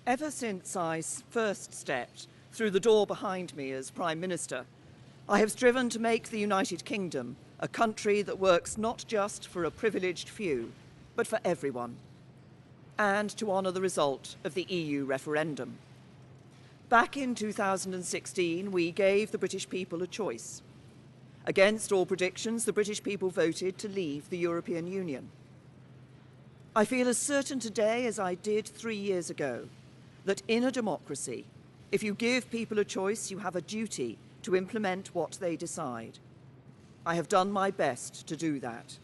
Ever since I first stepped through the door behind me as Prime Minister, I have striven to make the United Kingdom a country that works not just for a privileged few, but for everyone, and to honour the result of the EU referendum. Back in 2016, we gave the British people a choice. Against all predictions, the British people voted to leave the European Union. I feel as certain today as I did 3 years ago that in a democracy, if you give people a choice, you have a duty to implement what they decide. I have done my best to do that.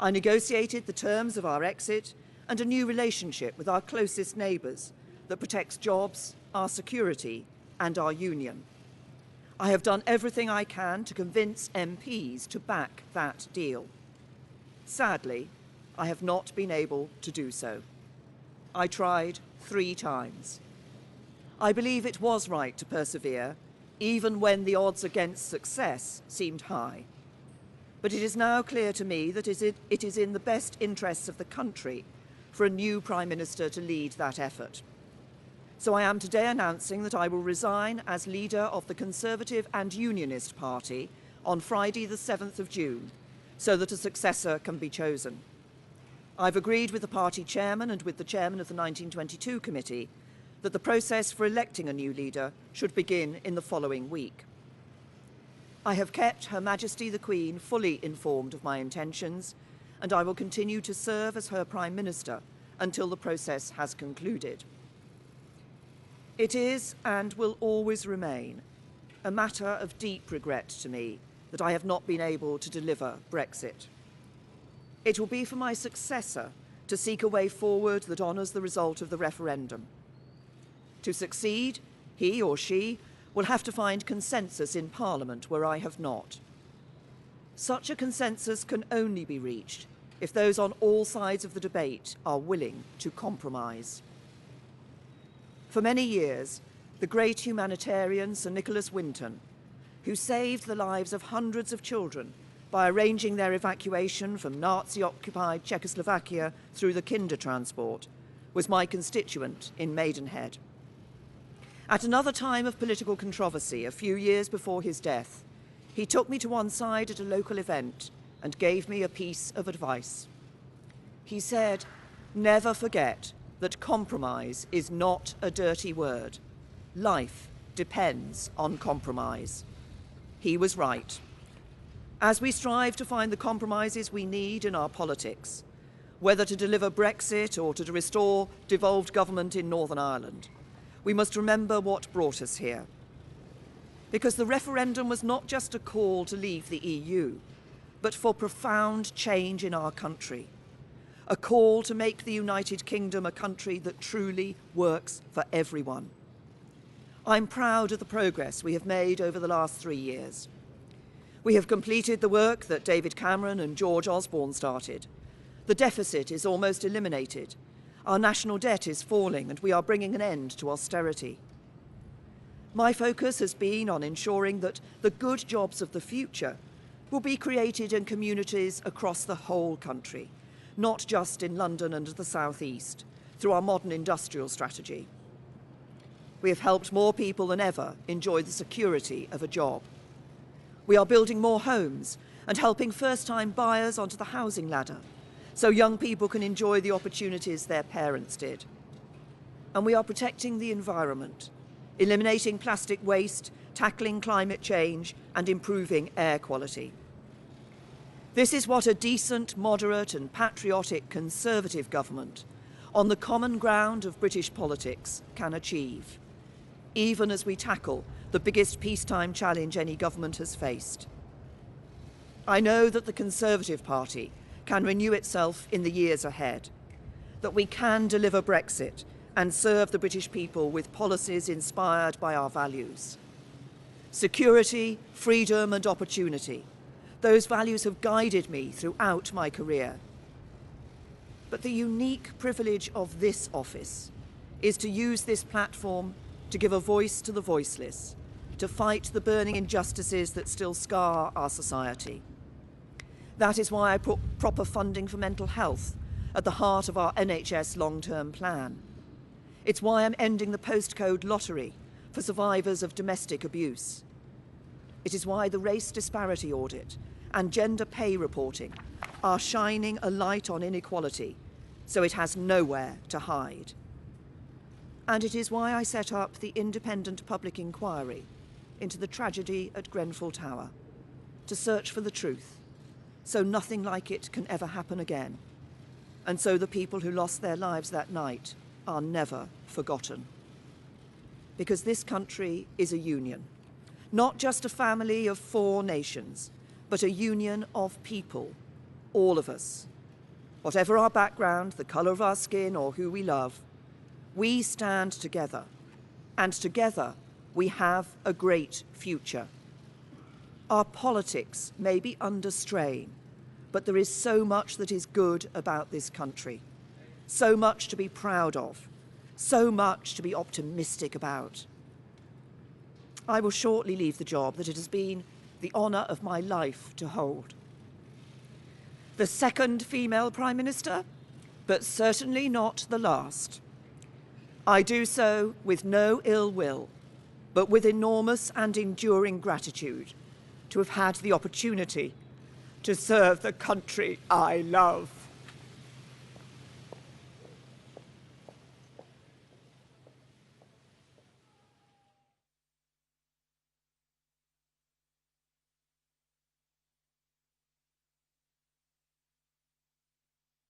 I negotiated the terms of our exit and a new relationship with our closest neighbours that protects jobs, our security and our union. I have done everything I can to convince MPs to back that deal. Sadly, I have not been able to do so. I tried 3 times. I believe it was right to persevere, even when the odds against success seemed high. But it is now clear to me that it is in the best interests of the country for a new Prime Minister to lead that effort. So I am today announcing that I will resign as leader of the Conservative and Unionist Party on Friday the 7th of June, so that a successor can be chosen. I've agreed with the party chairman and with the chairman of the 1922 committee that the process for electing a new leader should begin in the following week. I have kept Her Majesty the Queen fully informed of my intentions, and I will continue to serve as her Prime Minister until the process has concluded. It is and will always remain a matter of deep regret to me that I have not been able to deliver Brexit. It will be for my successor to seek a way forward that honours the result of the referendum. To succeed, he or she will have to find consensus in Parliament where I have not. Such a consensus can only be reached if those on all sides of the debate are willing to compromise. For many years, the great humanitarian Sir Nicholas Winton, who saved the lives of hundreds of children by arranging their evacuation from Nazi-occupied Czechoslovakia through the Kinder transport, was my constituent in Maidenhead. At another time of political controversy, a few years before his death, he took me to one side at a local event and gave me a piece of advice. He said, "Never forget that compromise is not a dirty word. Life depends on compromise." He was right. As we strive to find the compromises we need in our politics, whether to deliver Brexit or to restore devolved government in Northern Ireland, we must remember what brought us here. Because the referendum was not just a call to leave the EU, but for profound change in our country. A call to make the United Kingdom a country that truly works for everyone. I'm proud of the progress we have made over the last 3 years. We have completed the work that David Cameron and George Osborne started. The deficit is almost eliminated. Our national debt is falling and we are bringing an end to austerity. My focus has been on ensuring that the good jobs of the future will be created in communities across the whole country, not just in London and the South East, through our modern industrial strategy. We have helped more people than ever enjoy the security of a job. We are building more homes and helping first-time buyers onto the housing ladder, so young people can enjoy the opportunities their parents did. And we are protecting the environment, eliminating plastic waste, tackling climate change, and improving air quality. This is what a decent, moderate, and patriotic Conservative government, on the common ground of British politics, can achieve, even as we tackle the biggest peacetime challenge any government has faced. I know that the Conservative Party can renew itself in the years ahead, that we can deliver Brexit and serve the British people with policies inspired by our values. Security, freedom and opportunity. Those values have guided me throughout my career. But the unique privilege of this office is to use this platform to give a voice to the voiceless, to fight the burning injustices that still scar our society. That is why I put proper funding for mental health at the heart of our NHS long-term plan. It's why I'm ending the postcode lottery for survivors of domestic abuse. It is why the race disparity audit and gender pay reporting are shining a light on inequality so it has nowhere to hide. And it is why I set up the independent public inquiry into the tragedy at Grenfell Tower, to search for the truth, so nothing like it can ever happen again, and so the people who lost their lives that night are never forgotten. Because this country is a union, not just a family of 4 nations, but a union of people, all of us. Whatever our background, the colour of our skin, or who we love, we stand together, and together we have a great future. Our politics may be under strain, but there is so much that is good about this country, so much to be proud of, so much to be optimistic about. I will shortly leave the job that it has been the honour of my life to hold. The second female Prime Minister, but certainly not the last. I do so with no ill will, but with enormous and enduring gratitude to have had the opportunity to serve the country I love.